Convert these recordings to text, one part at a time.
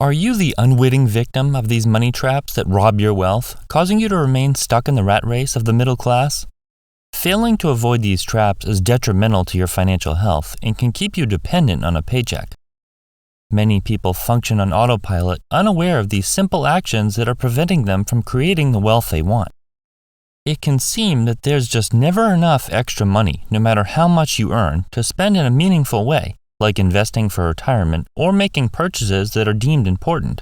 Are you the unwitting victim of these money traps that rob your wealth, causing you to remain stuck in the rat race of the middle class? Failing to avoid these traps is detrimental to your financial health and can keep you dependent on a paycheck. Many people function on autopilot, unaware of these simple actions that are preventing them from creating the wealth they want. It can seem that there's just never enough extra money, no matter how much you earn, to spend in a meaningful way, like investing for retirement or making purchases that are deemed important.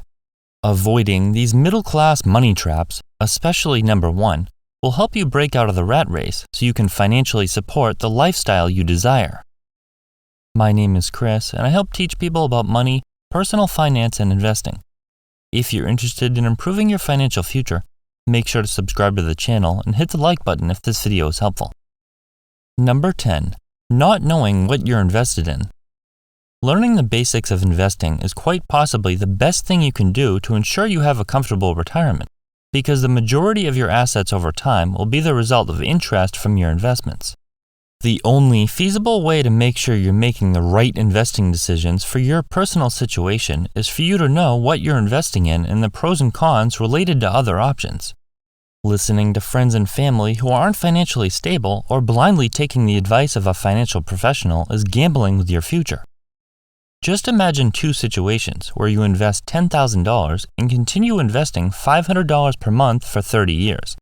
Avoiding these middle-class money traps, especially number 1, will help you break out of the rat race so you can financially support the lifestyle you desire. My name is Chris, and I help teach people about money, personal finance, and investing. If you're interested in improving your financial future, make sure to subscribe to the channel and hit the like button if this video is helpful. Number 10. Not knowing what you're invested in. Learning the basics of investing is quite possibly the best thing you can do to ensure you have a comfortable retirement, because the majority of your assets over time will be the result of interest from your investments. The only feasible way to make sure you're making the right investing decisions for your personal situation is for you to know what you're investing in and the pros and cons related to other options. Listening to friends and family who aren't financially stable or blindly taking the advice of a financial professional is gambling with your future. Just imagine 2 situations where you invest $10,000 and continue investing $500 per month for 30 years.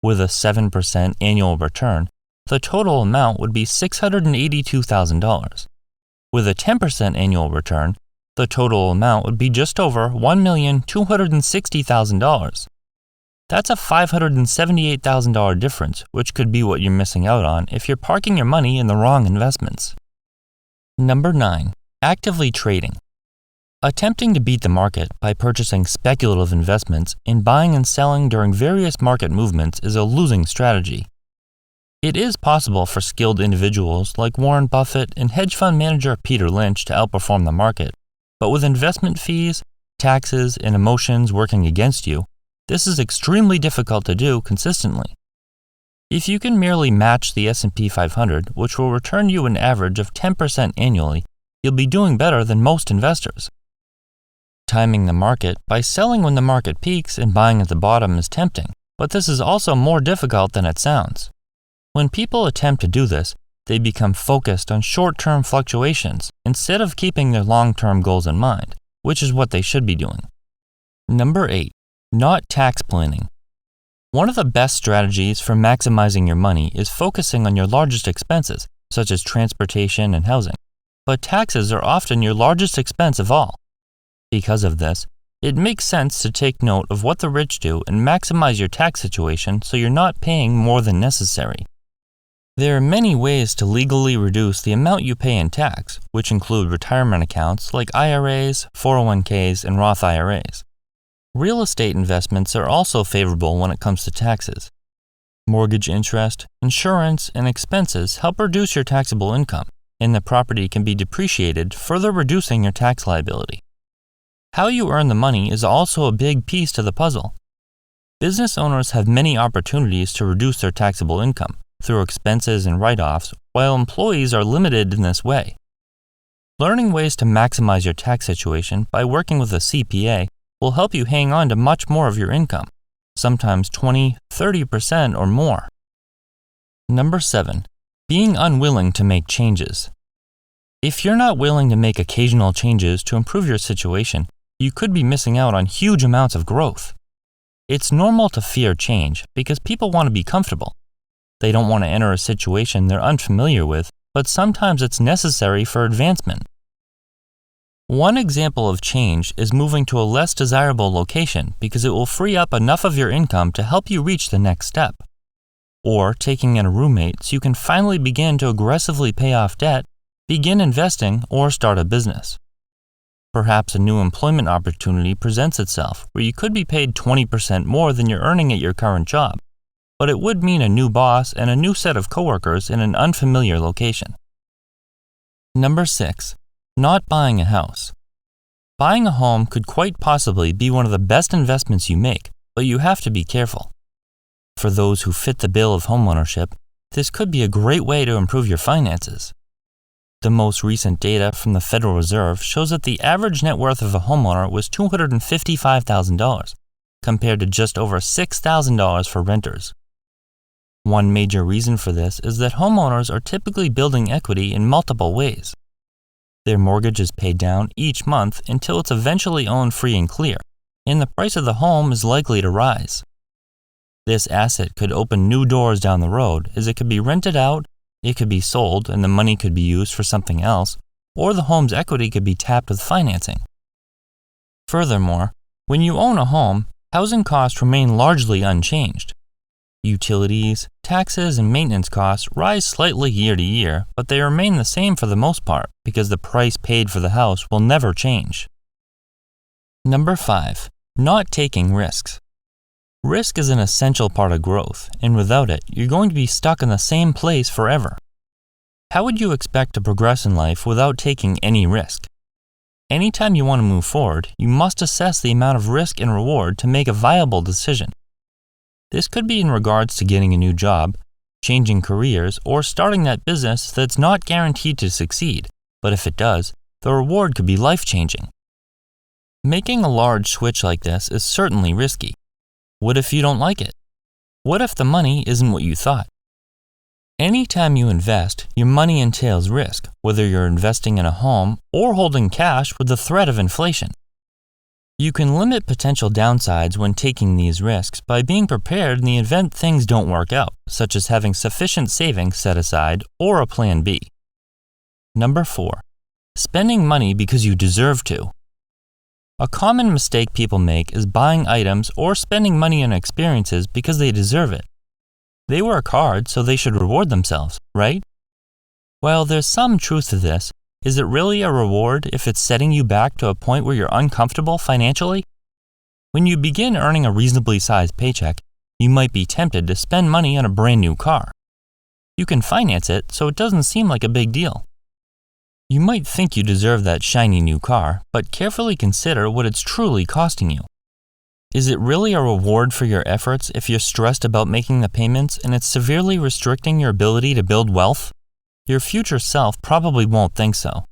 With a 7% annual return, the total amount would be $682,000. With a 10% annual return, the total amount would be just over $1,260,000. That's a $578,000 difference, which could be what you're missing out on if you're parking your money in the wrong investments. Number 9. Actively trading. Attempting to beat the market by purchasing speculative investments and buying and selling during various market movements is a losing strategy. It is possible for skilled individuals like Warren Buffett and hedge fund manager Peter Lynch to outperform the market, but with investment fees, taxes, and emotions working against you, this is extremely difficult to do consistently. If you can merely match the S&P 500, which will return you an average of 10% annually, you'll be doing better than most investors. Timing the market by selling when the market peaks and buying at the bottom is tempting, but this is also more difficult than it sounds. When people attempt to do this, they become focused on short-term fluctuations instead of keeping their long-term goals in mind, which is what they should be doing. Number 8. Not tax planning. One of the best strategies for maximizing your money is focusing on your largest expenses, such as transportation and housing. But taxes are often your largest expense of all. Because of this, it makes sense to take note of what the rich do and maximize your tax situation so you're not paying more than necessary. There are many ways to legally reduce the amount you pay in tax, which include retirement accounts like IRAs, 401ks, and Roth IRAs. Real estate investments are also favorable when it comes to taxes. Mortgage interest, insurance, and expenses help reduce your taxable income, and the property can be depreciated, further reducing your tax liability. How you earn the money is also a big piece to the puzzle. Business owners have many opportunities to reduce their taxable income through expenses and write-offs, while employees are limited in this way. Learning ways to maximize your tax situation by working with a CPA will help you hang on to much more of your income, sometimes 20-30% or more. Number 7. Being unwilling to make changes. If you're not willing to make occasional changes to improve your situation, you could be missing out on huge amounts of growth. It's normal to fear change because people want to be comfortable. They don't want to enter a situation they're unfamiliar with, but sometimes it's necessary for advancement. One example of change is moving to a less desirable location because it will free up enough of your income to help you reach the next step. Or taking in a roommate so you can finally begin to aggressively pay off debt, begin investing, or start a business. Perhaps a new employment opportunity presents itself where you could be paid 20% more than you're earning at your current job, but it would mean a new boss and a new set of coworkers in an unfamiliar location. Number 6. Not buying a house. Buying a home could quite possibly be one of the best investments you make, but you have to be careful. For those who fit the bill of homeownership, this could be a great way to improve your finances. The most recent data from the Federal Reserve shows that the average net worth of a homeowner was $255,000, compared to just over $6,000 for renters. One major reason for this is that homeowners are typically building equity in multiple ways. Their mortgage is paid down each month until it's eventually owned free and clear, and the price of the home is likely to rise. This asset could open new doors down the road, as it could be rented out, it could be sold, and the money could be used for something else, or the home's equity could be tapped with financing. Furthermore, when you own a home, housing costs remain largely unchanged. Utilities, taxes, and maintenance costs rise slightly year to year, but they remain the same for the most part because the price paid for the house will never change. Number 5. Not taking risks. Risk is an essential part of growth, and without it, you're going to be stuck in the same place forever. How would you expect to progress in life without taking any risk? Anytime you want to move forward, you must assess the amount of risk and reward to make a viable decision. This could be in regards to getting a new job, changing careers, or starting that business that's not guaranteed to succeed, but if it does, the reward could be life-changing. Making a large switch like this is certainly risky. What if you don't like it? What if the money isn't what you thought? Anytime you invest, your money entails risk, whether you're investing in a home or holding cash with the threat of inflation. You can limit potential downsides when taking these risks by being prepared in the event things don't work out, such as having sufficient savings set aside or a plan B. Number 4. Spending money because you deserve to. A common mistake people make is buying items or spending money on experiences because they deserve it. They work hard, so they should reward themselves, right? Well, there's some truth to this. Is it really a reward if it's setting you back to a point where you're uncomfortable financially? When you begin earning a reasonably sized paycheck, you might be tempted to spend money on a brand new car. You can finance it, so it doesn't seem like a big deal. You might think you deserve that shiny new car, but carefully consider what it's truly costing you. Is it really a reward for your efforts if you're stressed about making the payments and it's severely restricting your ability to build wealth? Your future self probably won't think so.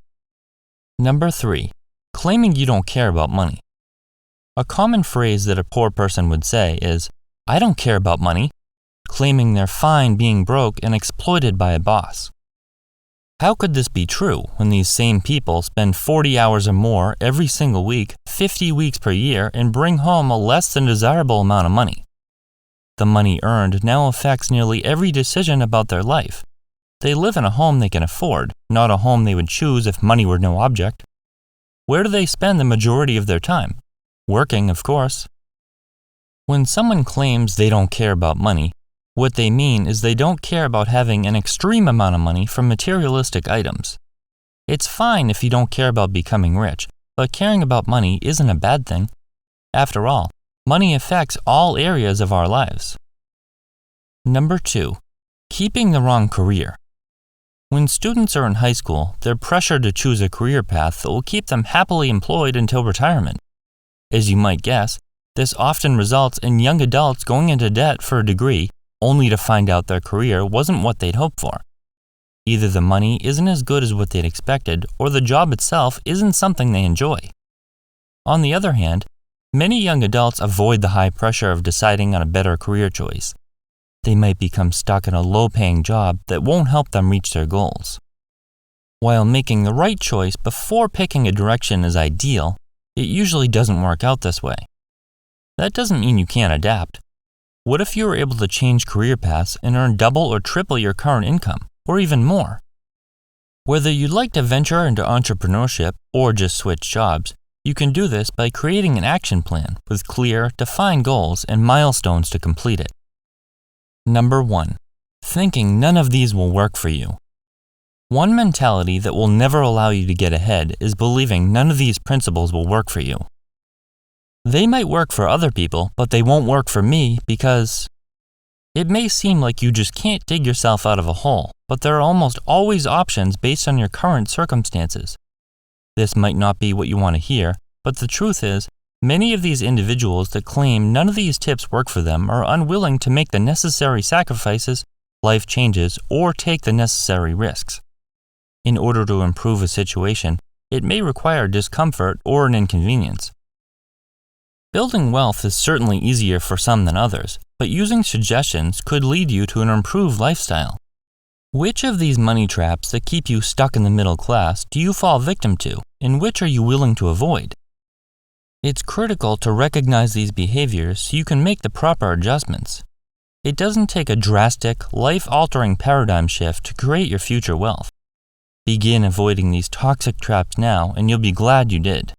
Number 3. Claiming you don't care about money. A common phrase that a poor person would say is, "I don't care about money," claiming they're fine being broke and exploited by a boss. How could this be true when these same people spend 40 hours or more every single week, 50 weeks per year, and bring home a less than desirable amount of money? The money earned now affects nearly every decision about their life. They live in a home they can afford, not a home they would choose if money were no object. Where do they spend the majority of their time? Working, of course. When someone claims they don't care about money, what they mean is they don't care about having an extreme amount of money from materialistic items. It's fine if you don't care about becoming rich, but caring about money isn't a bad thing. After all, money affects all areas of our lives. Number 2. Keeping the wrong career. When students are in high school, they're pressured to choose a career path that will keep them happily employed until retirement. As you might guess, this often results in young adults going into debt for a degree, only to find out their career wasn't what they'd hoped for. Either the money isn't as good as what they'd expected, or the job itself isn't something they enjoy. On the other hand, many young adults avoid the high pressure of deciding on a better career choice. They might become stuck in a low-paying job that won't help them reach their goals. While making the right choice before picking a direction is ideal, it usually doesn't work out this way. That doesn't mean you can't adapt. What if you were able to change career paths and earn double or triple your current income, or even more? Whether you'd like to venture into entrepreneurship or just switch jobs, you can do this by creating an action plan with clear, defined goals and milestones to complete it. Number 1. Thinking none of these will work for you. One mentality that will never allow you to get ahead is believing none of these principles will work for you. They might work for other people, but they won't work for me because... It may seem like you just can't dig yourself out of a hole, but there are almost always options based on your current circumstances. This might not be what you want to hear, but the truth is, many of these individuals that claim none of these tips work for them are unwilling to make the necessary sacrifices, life changes, or take the necessary risks. In order to improve a situation, it may require discomfort or an inconvenience. Building wealth is certainly easier for some than others, but using suggestions could lead you to an improved lifestyle. Which of these money traps that keep you stuck in the middle class do you fall victim to, and which are you willing to avoid? It's critical to recognize these behaviors so you can make the proper adjustments. It doesn't take a drastic, life-altering paradigm shift to create your future wealth. Begin avoiding these toxic traps now, and you'll be glad you did.